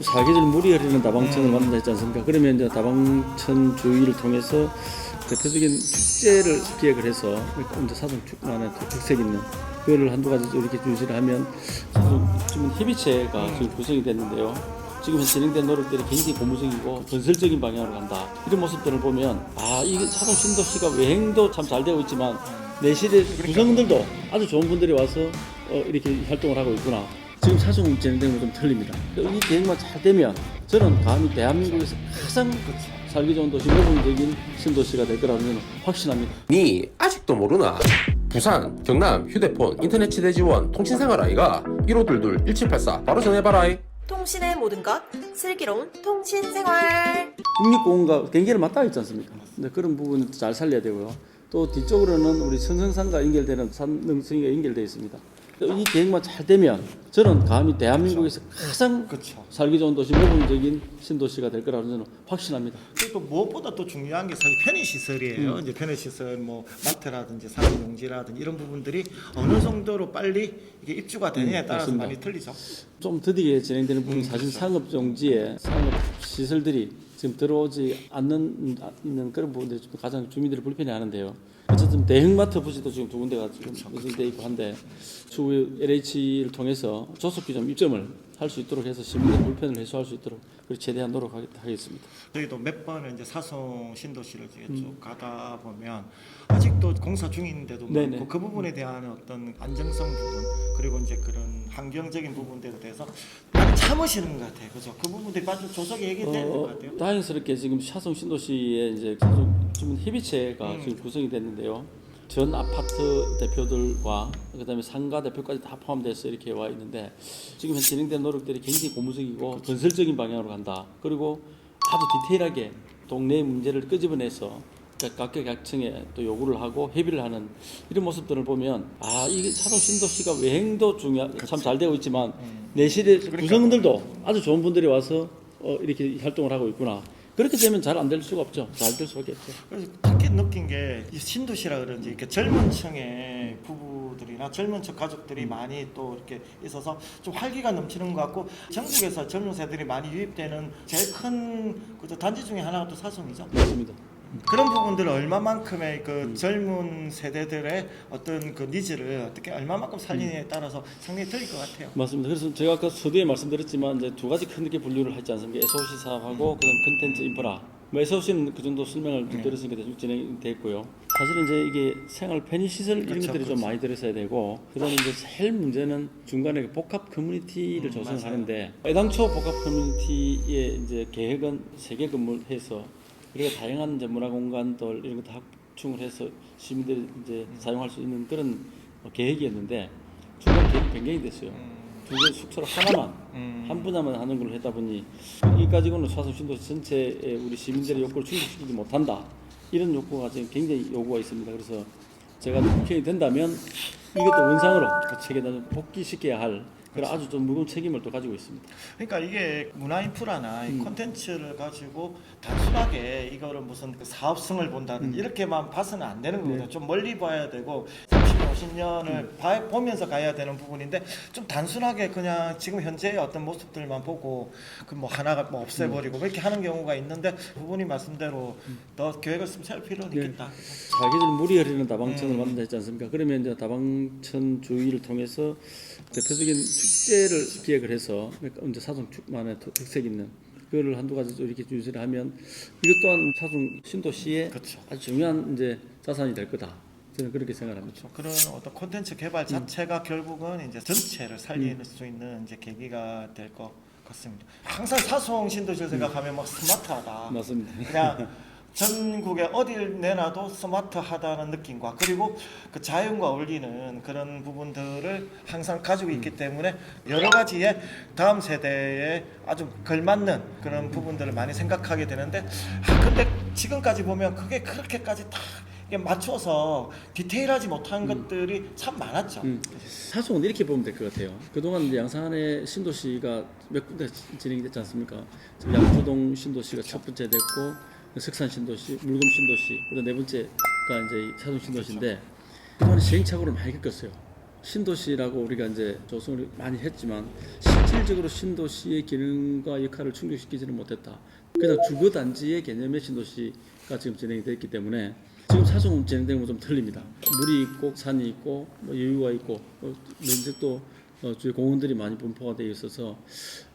사계절 물이 흐르는 다방천을 만든다 했지 않습니까? 그러면 이제 다방천 주의를 통해서 대표적인 축제를 기획을 해서 이제 사전 축만의 특색 있는 그거를 한두 가지 이렇게 유지를 하면 지금 협의체가 지금 구성이 됐는데요. 지금 진행된 노력들이 굉장히 고무적이고 건설적인 방향으로 간다. 이런 모습들을 보면 이게 사동 신도시가 외행도 참 잘 되고 있지만 내실의 구성들도 아주 좋은 분들이 와서 이렇게 활동을 하고 있구나. 지금 사동 진행되는 건 좀 틀립니다. 이 계획만 잘 되면 저는 감히 대한민국에서 가장 살기 좋은 도시, 모범적인 신도시가 될 거라고 저는 확신합니다. 니 아직도 모르나? 부산, 경남, 휴대폰, 인터넷 치대 지원, 통신생활 아이가 1522-1784 바로 전해봐라. 통신의 모든 것 슬기로운 통신생활. 국립공원과 경계를 맞닿아 있지 않습니까? 근데 그런 부분을 잘 살려야 되고요. 또 뒤쪽으로는 우리 선성산과 연결되는 산능성이가 연결되어 있습니다. 이 계획만 잘 되면 저는 감히 대한민국에서 가장 살기 좋은 도시, 모범적인 신도시가 될 거라고 저는 확신합니다. 그리고 무엇보다 또 중요한 게 사실 편의시설이에요. 이제 편의시설, 뭐 마트라든지 상업용지라든지 이런 부분들이 어느 정도로 빨리 이게 입주가 되느냐에 따라서 맞습니다. 많이 틀리죠. 좀 더디게 진행되는 부분 사실 상업용지에 상업시설들이 지금 들어오지 않는 있는 그런 부분들이 좀 가장 주민들이 불편해하는데요. 어쨌든 대형마트 부지도 지금 두 군데가 지금 예정돼 있고 한데 추후 LH를 통해서 조속히 좀 입점을 할 수 있도록 해서 시민들의 불편을 해소할 수 있도록 그렇게 최대한 노력하겠습니다. 저희도 몇 번을 이제 사송 신도시를 쭉 가다 보면 아직도 공사 중인데도 네네. 많고 그 부분에 대한 어떤 안정성 부분 그리고 이제 그런 환경적인 부분들에 대해서 많이 참으시는 것 같아요. 그죠? 그 부분들이 아주 조속히 얘기돼야 될 것 같아요. 다행스럽게 지금 사성 신도시에 이제 사성 주민 협의체가 지금 구성이 됐는데요. 전 아파트 대표들과 그다음에 상가 대표까지 다 포함돼서 이렇게 와 있는데 지금 현 진행된 노력들이 굉장히 고무적이고 건설적인 방향으로 간다. 그리고 아주 디테일하게 동네의 문제를 끄집어내서 각계각층에 또 요구를 하고 협의를 하는 이런 모습들을 보면 이게 사동 신도시가 외행도 참 잘 되고 있지만 내실의 구성들도 아주 좋은 분들이 와서 이렇게 활동을 하고 있구나. 그렇게 되면 잘 안 될 수가 없죠. 잘 될 수밖에 없죠. 그래서 특히 느낀 게 이 신도시라 그런지 이렇게 젊은 층의 부부들이나 젊은 층 가족들이 많이 또 이렇게 있어서 좀 활기가 넘치는 것 같고 전국에서 젊은 세들이 많이 유입되는 제일 큰 단지 중에 하나가 또 사성이죠. 맞습니다. 그런 부분들을 얼마만큼의 그 젊은 세대들의 어떤 그 니즈를 어떻게 얼마만큼 살리느냐에 따라서 상당히 틀릴 것 같아요. 맞습니다. 그래서 제가 아까 서두에 말씀드렸지만 이제 두 가지 크게 분류를 하지 않습니까? SOC 사업하고 그다음 컨텐츠 인프라. SOC는 그 정도 설명을 좀 드렸으니까 대충 진행됐고요. 사실은 이제 이게 생활 편의 시설 이런 것들이 좀 많이 들어서야 되고 그다음에 이제 제일 문제는 중간에 복합 커뮤니티를 조성하는데 애당초 복합 커뮤니티의 이제 계획은 세개 건물해서 그리고 다양한 이제 문화 공간들 이런 것도 합충을 해서 시민들이 이제 사용할 수 있는 그런 계획이었는데 중간 계획이 변경이 됐어요. 두 개 숙소를 하나만 한 분야만 하는 걸로 했다 보니 이 가지고는 사성 신도시 전체에 우리 시민들의 욕구를 충족시키지 못한다. 이런 욕구가 지금 굉장히 요구가 있습니다. 그래서 제가 국회의원이 된다면 이것도 원상으로 책에다 복귀시켜야 할 그런 아주 좀 무거운 책임을 또 가지고 있습니다. 그러니까 이게 문화 인프라나 이 콘텐츠를 가지고 단순하게 이거를 무슨 그 사업성을 본다든 이렇게만 봐서는 안 되는 거거든요. 좀 멀리 봐야 되고 30년, 50년을 보면서 가야 되는 부분인데 좀 단순하게 그냥 지금 현재의 어떤 모습들만 보고 그 뭐 하나가 뭐 없애버리고 이렇게 하는 경우가 있는데 부분이 말씀대로 더 계획을 좀 세울 필요는 있겠다. 사계절 물이 흐르는 다방천을 만든다 했지 않습니까? 그러면 이제 다방천 주의를 통해서 대표적인 축제를 기획을 해서 이제 사동 축만의 특색 있는 그거를 한두 가지 이렇게 유지를 하면 이것 또한 사동 신도시의 아주 중요한 이제 자산이 될 거다. 저는 그렇게 생각합니다. 그런 어떤 콘텐츠 개발 자체가 결국은 이제 전체를 살릴 수 있는 이제 계기가 될 것 같습니다. 항상 사송 신도시를 생각하면 막 스마트하다. 맞습니다. 그냥 전국에 어딜 내놔도 스마트하다는 느낌과 그리고 그 자연과 어울리는 그런 부분들을 항상 가지고 있기 때문에 여러 가지의 다음 세대에 아주 걸맞는 그런 부분들을 많이 생각하게 되는데 근데 지금까지 보면 그게 그렇게까지 다 이게 맞춰서 디테일하지 못한 것들이 참 많았죠. 사송은 이렇게 보면 될 것 같아요. 그동안 이제 양산의 신도시가 몇 군데 진행이 됐지 않습니까? 지금 양주동 신도시가 첫 번째 됐고 석산 신도시, 물금 신도시, 그다음 네 번째가 이제 사동 신도시인데 그동안 시행착오를 많이 겪었어요. 신도시라고 우리가 이제 조성을 많이 했지만 실질적으로 신도시의 기능과 역할을 충족시키지는 못했다. 그냥 주거단지의 개념의 신도시가 지금 진행이 됐기 때문에 지금 사송 진행되는 건 좀 틀립니다. 물이 있고 산이 있고 뭐 여유가 있고 면적도 주위 공원들이 많이 분포가 되어 있어서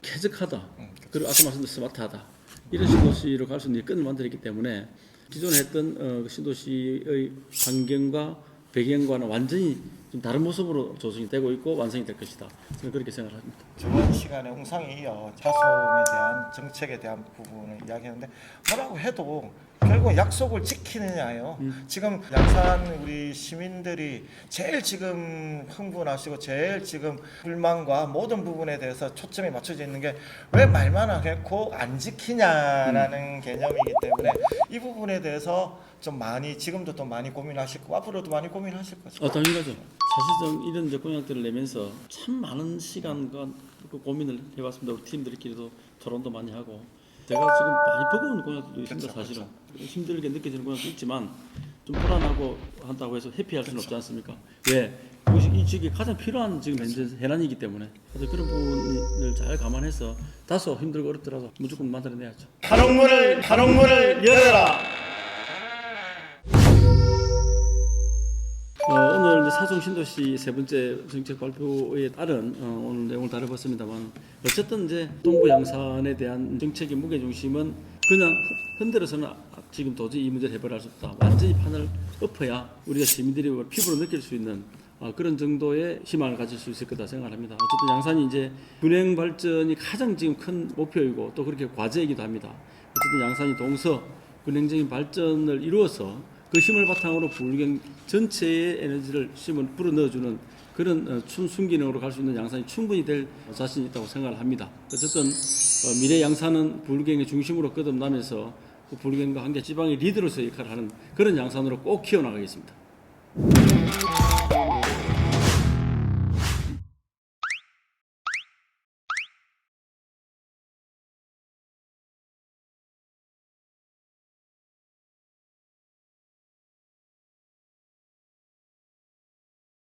쾌적하다. 그리고 아까 말씀드린 스마트하다. 이런 신도시로 갈 수 있는 끈을 만들었기 때문에 기존에 했던 신도시의 환경과 배경과는 완전히 좀 다른 모습으로 조성이 되고 있고 완성이 될 것이다. 저는 그렇게 생각합니다. 저번 시간에 홍상이 이어 사송에 대한 정책에 대한 부분을 이야기했는데 뭐라고 해도 결국 약속을 지키느냐예요. 지금 양산 우리 시민들이 제일 지금 흥분하시고 제일 지금 불만과 모든 부분에 대해서 초점이 맞춰져 있는 게 왜 말만 하겠고 안 지키냐라는 개념이기 때문에 이 부분에 대해서 좀 많이 지금도 또 많이 고민하실 거고 앞으로도 많이 고민하실 거죠. 당연하죠. 사실상 이런 이제 공약들을 내면서 참 많은 시간과 그 고민을 해왔습니다. 우리 팀들끼리도 토론도 많이 하고 제가 지금 많이 버거운 공약들도 있습니다. 사실은 힘들게 느껴지는 공약도 있지만 좀 불안하고 한다고 해서 회피할 수는 없지 않습니까? 왜? 그것이 이 지역에 가장 필요한 지금 현재 해난이기 때문에 그래서 그런 부분을 잘 감안해서 다소 힘들고 어렵더라도 무조건 만들어내야죠. 한옥문을 열어라. 오늘 사송 신도시 세 번째 정책 발표에 따른 오늘 내용을 다뤄봤습니다만 어쨌든 이제 동부 양산에 대한 정책의 무게 중심은 그냥 흔들어서는 지금 도저히 이 문제를 해결할 수 없다. 완전히 판을 엎어야 우리가 시민들이 피부로 느낄 수 있는 그런 정도의 희망을 가질 수 있을 거다 생각합니다. 어쨌든 양산이 이제 균형 발전이 가장 지금 큰 목표이고 또 그렇게 과제이기도 합니다. 어쨌든 양산이 동서 균형적인 발전을 이루어서 그 힘을 바탕으로 부울경 전체의 에너지를 힘을 불어넣어주는 그런 순기능으로 갈 수 있는 양산이 충분히 될 자신이 있다고 생각을 합니다. 어쨌든 미래 양산은 부울경의 중심으로 거듭나면서 그 부울경과 함께 지방의 리더로서의 역할을 하는 그런 양산으로 꼭 키워나가겠습니다.